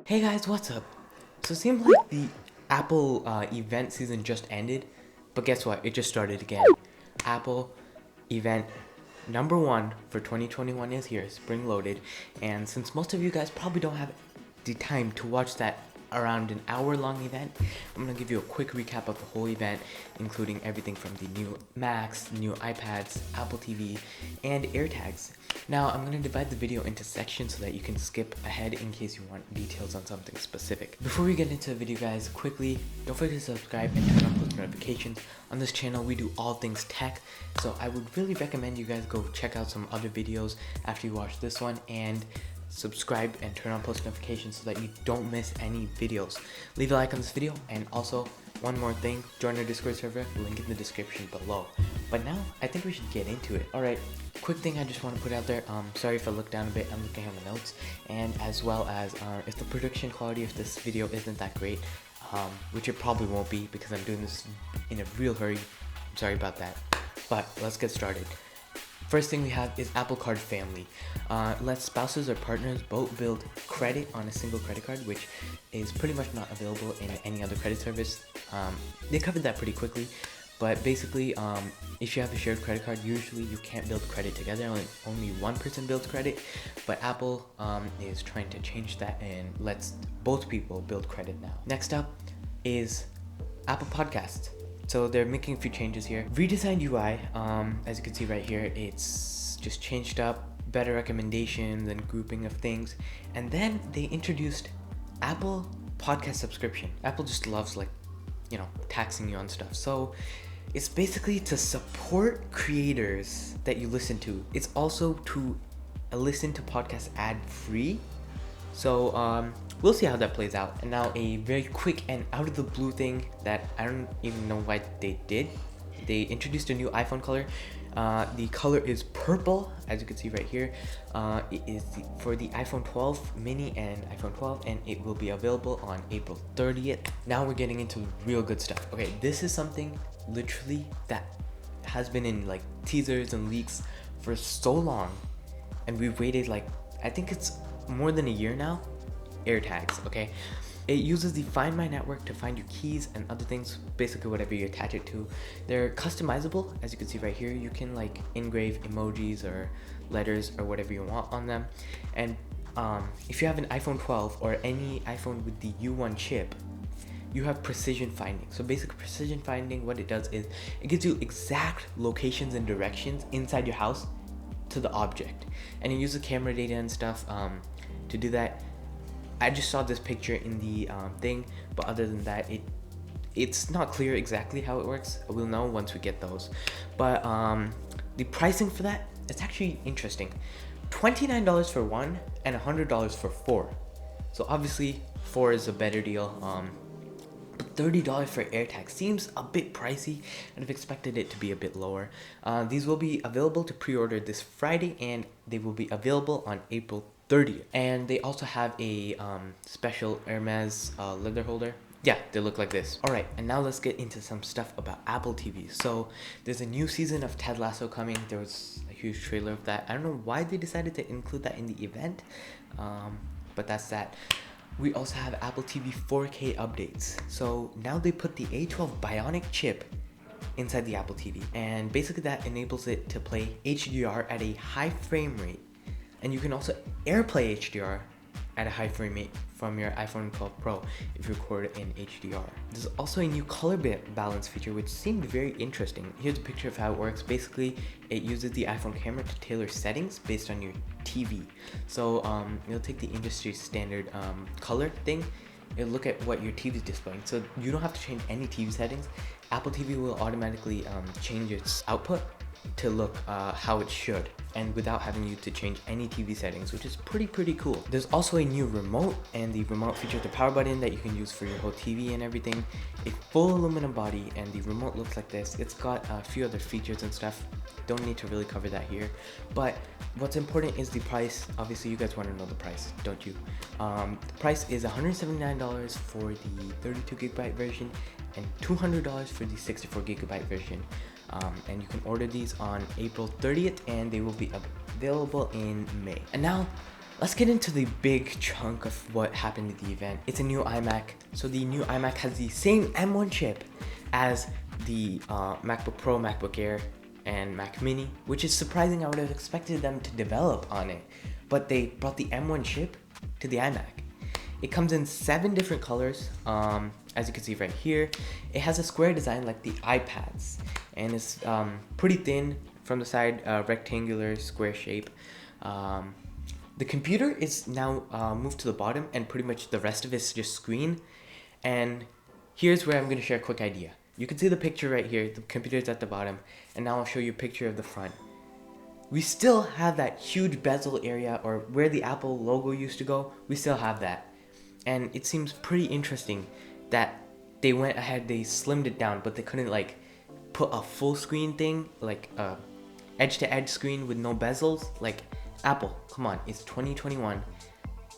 Hey guys, what's up? So it seems like the Apple event season just ended, but guess what? It just started again. Apple event number 1 for 2021 is here, spring loaded, and since most of you guys probably don't have the time to watch that around an hour-long event, I'm gonna give you a quick recap of the whole event, including everything from the new Macs, new iPads, Apple TV, and Airtags. Now, I'm gonna divide the video into sections so that you can skip ahead in case you want details on something specific. Before we get into the video, guys, quickly, don't forget to subscribe and turn on post notifications. On this channel, we do all things tech, so I would really recommend you guys go check out some other videos after you watch this one, and subscribe and turn on post notifications so that you don't miss any videos. Leave a like on this video, and also one more thing, join our Discord server, link in the description below. But now I think we should get into it. Alright, quick thing I just want to put out there, sorry if I look down a bit, I'm looking at my notes, and as well as if the production quality of this video isn't that great, which it probably won't be because I'm doing this in a real hurry, I'm sorry about that. But let's get started. First thing we have is Apple Card Family. Let spouses or partners both build credit on a single credit card, which is pretty much not available in any other credit service. They covered that pretty quickly, but basically, if you have a shared credit card, usually you can't build credit together. Only one person builds credit, but Apple is trying to change that and lets both people build credit now. Next up is Apple Podcasts. So they're making a few changes here. Redesigned UI, as you can see right here, it's just changed up, better recommendations and grouping of things. And then they introduced Apple Podcast subscription. Apple just loves, like, you know, taxing you on stuff. So it's basically to support creators that you listen to. It's also to listen to podcasts ad-free. So we'll see how that plays out. And now a very quick and out of the blue thing that I don't even know why they did. They introduced a new iPhone color. The color is purple, as you can see right here. It is for the iPhone 12 mini and iPhone 12, and it will be available on April 30th. Now we're getting into real good stuff. Okay, this is something literally that has been in like teasers and leaks for so long, and we've waited like, I think it's more than a year now. Airtags, okay? It uses the Find My network to find your keys and other things, basically whatever you attach it to. They're customizable, as you can see right here. You can like engrave emojis or letters or whatever you want on them. And if you have an iPhone 12 or any iPhone with the U1 chip, you have precision finding. So basically precision finding, what it does is it gives you exact locations and directions inside your house to the object. And it uses camera data and stuff to do that. I just saw this picture in the thing, but other than that, it's not clear exactly how it works. We'll know once we get those. But the pricing for that, it's actually interesting. $29 for one and $100 for 4. So obviously 4 is a better deal. But $30 for AirTags seems a bit pricey. I'd have expected it to be a bit lower. These will be available to pre-order this Friday, and they will be available on April 30th. And they also have a special Hermes leather holder. Yeah, they look like this. Alright, and now let's get into some stuff about Apple TV. So there's a new season of Ted Lasso coming. There was a huge trailer of that. I don't know why they decided to include that in the event, but that's that. We also have Apple TV 4K updates. So now they put the A12 Bionic chip inside the Apple TV, and basically that enables it to play HDR at a high frame rate. And you can also AirPlay HDR at a high frame rate from your iPhone 12 Pro if you record in HDR. There's also a new color balance feature which seemed very interesting. Here's a picture of how it works. Basically, it uses the iPhone camera to tailor settings based on your TV. So it'll take the industry standard color thing. It'll look at what your TV is displaying. So you don't have to change any TV settings. Apple TV will automatically change its output to look how it should, and without having you to change any TV settings, which is pretty cool. There's also a new remote, and the remote features the power button that you can use for your whole TV and everything. A full aluminum body, and the remote looks like this. It's got a few other features and stuff. Don't need to really cover that here, but what's important is the price. Obviously you guys want to know the price, don't you? The price is $179 for the 32GB version and $200 for the 64GB version. And you can order these on April 30th, and they will be available in May. And now let's get into the big chunk of what happened at the event. It's a new iMac. So the new iMac has the same M1 chip as the MacBook Pro, MacBook Air, and Mac Mini, which is surprising. I would have expected them to develop on it, but they brought the M1 chip to the iMac. It comes in 7 different colors, as you can see right here. It has a square design like the iPads, and it's pretty thin from the side, rectangular square shape. The computer is now moved to the bottom, and pretty much the rest of it is just screen. And here's where I'm going to share a quick idea. You can see the picture right here, the computer is at the bottom, and now I'll show you a picture of the front. We still have that huge bezel area, or where the Apple logo used to go, we still have that. And it seems pretty interesting that they went ahead, they slimmed it down, but they couldn't like put a full screen thing, like a edge-to-edge screen with no bezels. Like, Apple, come on, it's 2021.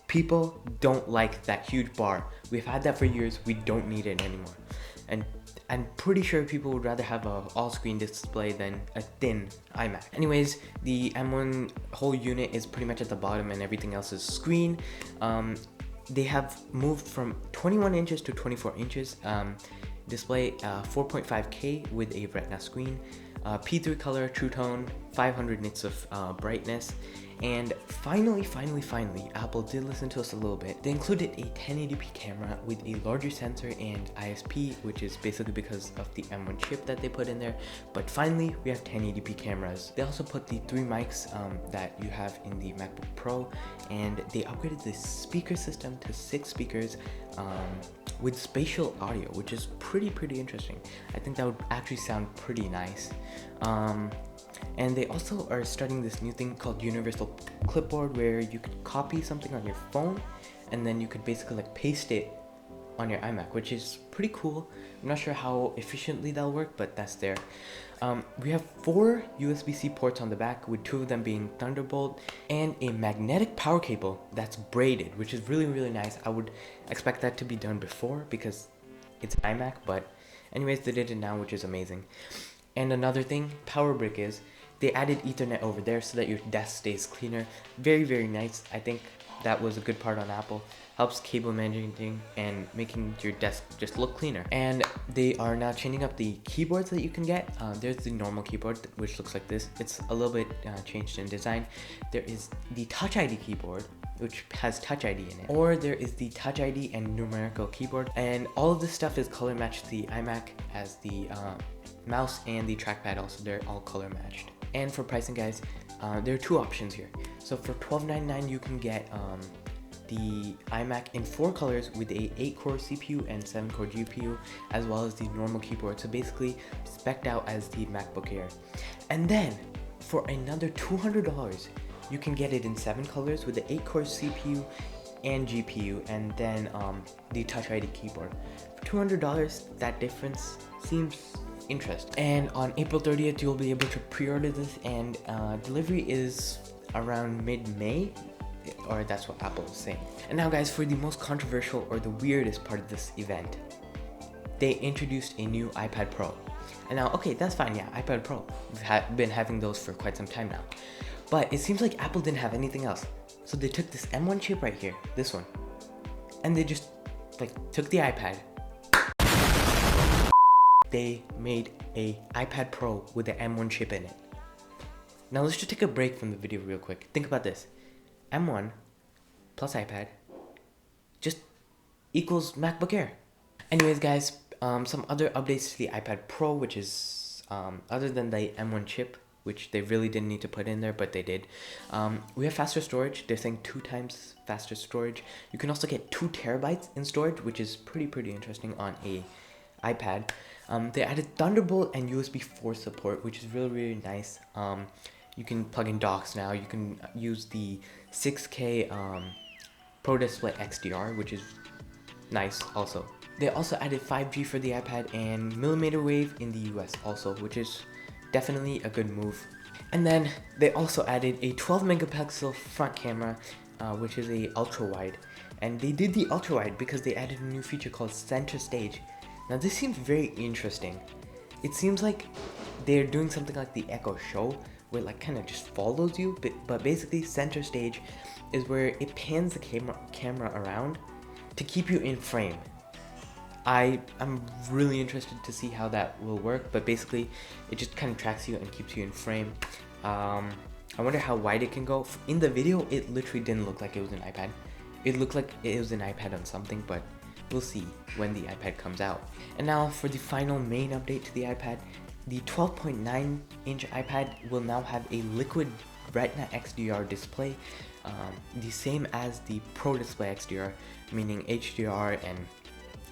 People don't like that huge bar. We've had that for years, we don't need it anymore. And I'm pretty sure people would rather have a all-screen display than a thin iMac. Anyways, the M1 whole unit is pretty much at the bottom and everything else is screen. They have moved from 21 inches to 24 inches. Display 4.5K with a Retina screen. P3 color, True Tone, 500 nits of brightness. And finally, Apple did listen to us a little bit. They included a 1080p camera with a larger sensor and ISP, which is basically because of the M1 chip that they put in there. But finally, we have 1080p cameras. They also put the 3 mics that you have in the MacBook Pro, and they upgraded the speaker system to 6 speakers with spatial audio, which is pretty interesting. I think that would actually sound pretty nice. And they also are starting this new thing called Universal Clipboard, where you could copy something on your phone and then you could basically like paste it on your iMac, which is pretty cool. I'm not sure how efficiently that'll work, but that's there. We have 4 USB-C ports on the back, with 2 of them being Thunderbolt, and a magnetic power cable that's braided, which is really nice. I would expect that to be done before because it's iMac, but anyways, they did it now, which is amazing. And another thing, power brick, is they added Ethernet over there so that your desk stays cleaner. Very nice. I think that was a good part on Apple. Helps cable managing and making your desk just look cleaner. And they are now changing up the keyboards that you can get. There's the normal keyboard, which looks like this. It's a little bit changed in design. There is the Touch ID keyboard, which has Touch ID in it. Or there is the Touch ID and numerical keyboard. And all of this stuff is color matched to the iMac, as the mouse and the trackpad also, they're all color matched. And for pricing, guys, there are 2 options here. So for $12.99 you can get the iMac in 4 colors with a 8-core CPU and 7-core GPU, as well as the normal keyboard. So basically spec'd out as the MacBook Air. And then for another $200 you can get it in 7 colors with the 8-core CPU and GPU, and then the Touch ID keyboard. For $200, that difference seems interesting. And on April 30th you'll be able to pre-order this, and delivery is around mid-May, or that's what Apple is saying. And now, guys, for the most controversial or the weirdest part of this event, they introduced a new iPad Pro. And now, okay, that's fine, yeah, iPad Pro. We've been having those for quite some time now. But it seems like Apple didn't have anything else. So they took this M1 chip right here, this one, and they just like took the iPad. They made a iPad Pro with the M1 chip in it. Now let's just take a break from the video real quick. Think about this. M1 plus iPad just equals MacBook Air. Anyways, guys, some other updates to the iPad Pro, which is other than the M1 chip, which they really didn't need to put in there, but they did. We have faster storage. They're saying 2 times faster storage. You can also get 2 terabytes in storage, which is pretty interesting on a iPad. They added Thunderbolt and USB 4 support, which is really nice. You can plug in docks now. You can use the 6K Pro Display XDR, which is nice also. They also added 5G for the iPad and millimeter wave in the US also, which is definitely a good move. And then they also added a 12 megapixel front camera, which is a ultra wide. And they did the ultra wide because they added a new feature called center stage. Now this seems very interesting. It seems like they're doing something like the Echo Show, where it like kind of just follows you, but basically center stage is where it pans the camera around to keep you in frame. I'm really interested to see how that will work, but basically it just kind of tracks you and keeps you in frame. I wonder how wide it can go. In the video, it literally didn't look like it was an iPad. It looked like it was an iPad on something, but we'll see when the iPad comes out. And now for the final main update to the iPad, the 12.9-inch iPad will now have a liquid Retina XDR display, the same as the Pro Display XDR, meaning HDR and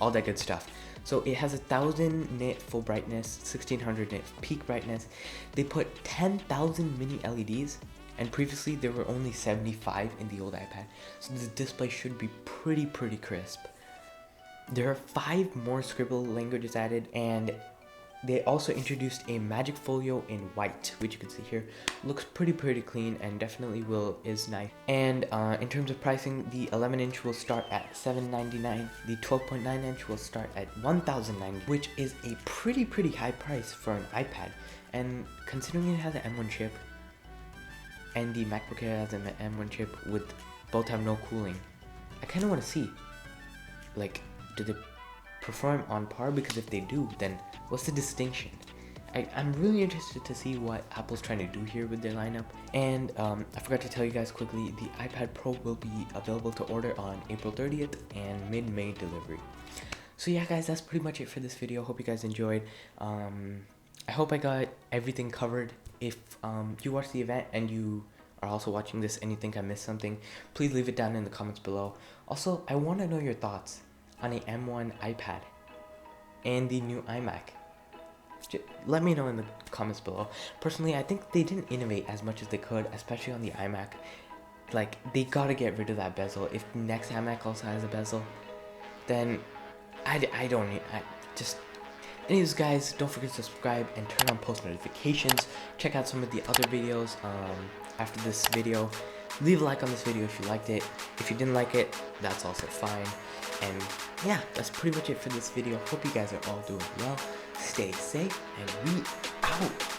all that good stuff. So it has 1000 nit full brightness, 1600 nit peak brightness. They put 10,000 mini LEDs, and previously there were only 75 in the old iPad. So the display should be pretty crisp. There are 5 more scribble languages added, and they also introduced a magic folio in white, which you can see here. Looks pretty clean and definitely is nice. And in terms of pricing, the 11-inch will start at $799. The 12.9-inch will start at $1,090, which is a pretty high price for an iPad. And considering it has an M1 chip, and the MacBook Air has an M1 chip with both have no cooling, I kind of want to see, like, do they perform on par? Because if they do, then what's the distinction? I'm really interested to see what Apple's trying to do here with their lineup. And I forgot to tell you guys quickly, the iPad Pro will be available to order on April 30th and mid-May delivery. So yeah guys, that's pretty much it for this video. Hope you guys enjoyed. I hope I got everything covered. If you watched the event and you are also watching this and you think I missed something, please leave it down in the comments below. Also, I want to know your thoughts on a M1 iPad and the new iMac. Let me know in the comments below. Personally, I think they didn't innovate as much as they could, especially on the iMac. Like, they gotta get rid of that bezel. If the next iMac also has a bezel, then anyways guys, don't forget to subscribe and turn on post notifications. Check out some of the other videos after this video. Leave a like on this video if you liked it. If you didn't like it, that's also fine. And yeah, that's pretty much it for this video. Hope you guys are all doing well. Stay safe, and we out.